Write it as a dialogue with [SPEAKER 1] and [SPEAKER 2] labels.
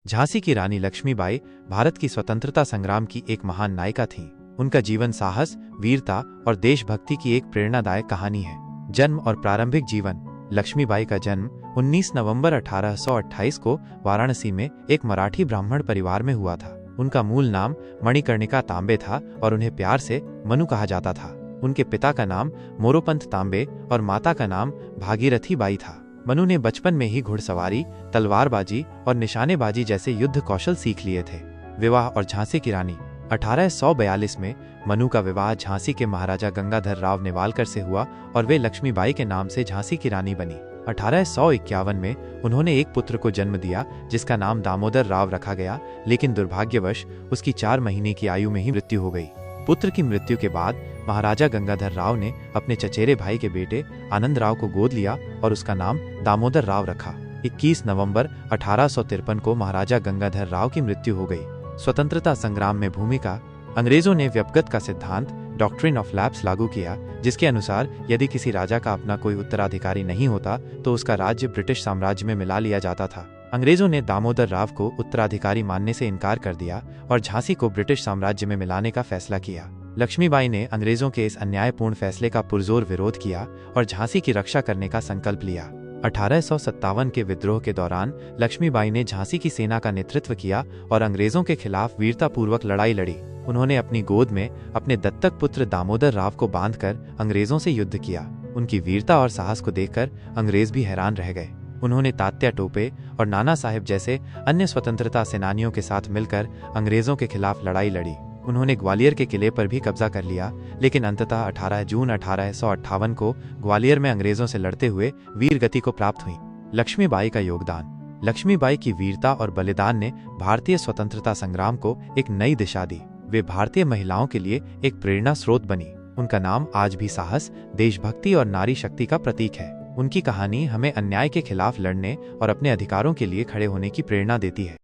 [SPEAKER 1] झांसी की रानी लक्ष्मीबाई भारत की स्वतंत्रता संग्राम की एक महान नायिका थीं। उनका जीवन साहस, वीरता और देशभक्ति की एक प्रेरणादायक कहानी है। जन्म और प्रारंभिक जीवन। लक्ष्मीबाई का जन्म 19 नवंबर 1828 को वाराणसी में एक मराठी ब्राह्मण परिवार में हुआ था। उनका मूल नाम मणिकर्णिका तांबे था और उन्हें प्यार से मनु कहा जाता था। उनके पिता का नाम मोरोपंत तांबे और माता का नाम भागीरथी बाई था। मनु ने बचपन में ही घुड़सवारी, तलवारबाजी और निशानेबाजी जैसे युद्ध कौशल सीख लिए थे। विवाह और झांसी की रानी। 1842 में मनु का विवाह झांसी के महाराजा गंगाधर राव नेवालकर से हुआ और वे लक्ष्मीबाई के नाम से झांसी की रानी बनी। 1851 में उन्होंने एक पुत्र को जन्म दिया जिसका नाम दामोदर राव रखा गया, लेकिन दुर्भाग्यवश उसकी 4 महीने की आयु में ही मृत्यु हो गई। पुत्र की मृत्यु के बाद महाराजा गंगाधर राव ने अपने चचेरे भाई के बेटे आनंद राव को गोद लिया और उसका नाम दामोदर राव रखा। 21 नवंबर 1853 को महाराजा गंगाधर राव की मृत्यु हो गई। स्वतंत्रता संग्राम में भूमिका। अंग्रेजों ने व्यपगत का सिद्धांत डॉक्ट्रिन ऑफ लैप्स लागू किया, जिसके अनुसार यदि किसी राजा का अपना कोई उत्तराधिकारी नहीं होता तो उसका राज्य ब्रिटिश साम्राज्य में मिला लिया जाता था। अंग्रेजों ने दामोदर राव को उत्तराधिकारी मानने से इनकार कर दिया और झांसी को ब्रिटिश साम्राज्य में मिलाने का फैसला किया। लक्ष्मीबाई ने अंग्रेजों के इस अन्यायपूर्ण फैसले का पुरजोर विरोध किया और झांसी की रक्षा करने का संकल्प लिया। 1857 के विद्रोह के दौरान लक्ष्मीबाई ने झांसी की सेना का नेतृत्व किया और अंग्रेजों के खिलाफ वीरतापूर्वक लड़ाई लड़ी। उन्होंने अपनी गोद में अपने दत्तक पुत्र दामोदर राव को बांधकर अंग्रेजों से युद्ध किया। उनकी वीरता और साहस को देखकर अंग्रेज भी हैरान रह गए। उन्होंने तात्या टोपे और नाना साहेब जैसे अन्य स्वतंत्रता सेनानियों के साथ मिलकर अंग्रेजों के खिलाफ लड़ाई लड़ी। उन्होंने ग्वालियर के किले पर भी कब्जा कर लिया, लेकिन अंततः 18 जून 1858 को ग्वालियर में अंग्रेजों से लड़ते हुए वीर गति को प्राप्त हुई। लक्ष्मीबाई का योगदान। लक्ष्मीबाई की वीरता और बलिदान ने भारतीय स्वतंत्रता संग्राम को एक नई दिशा दी। वे भारतीय महिलाओं के लिए एक प्रेरणा स्रोत बनी। उनका नाम आज भी साहस, देशभक्ति और नारी शक्ति का प्रतीक है। उनकी कहानी हमें अन्याय के खिलाफ लड़ने और अपने अधिकारों के लिए खड़े होने की प्रेरणा देती है।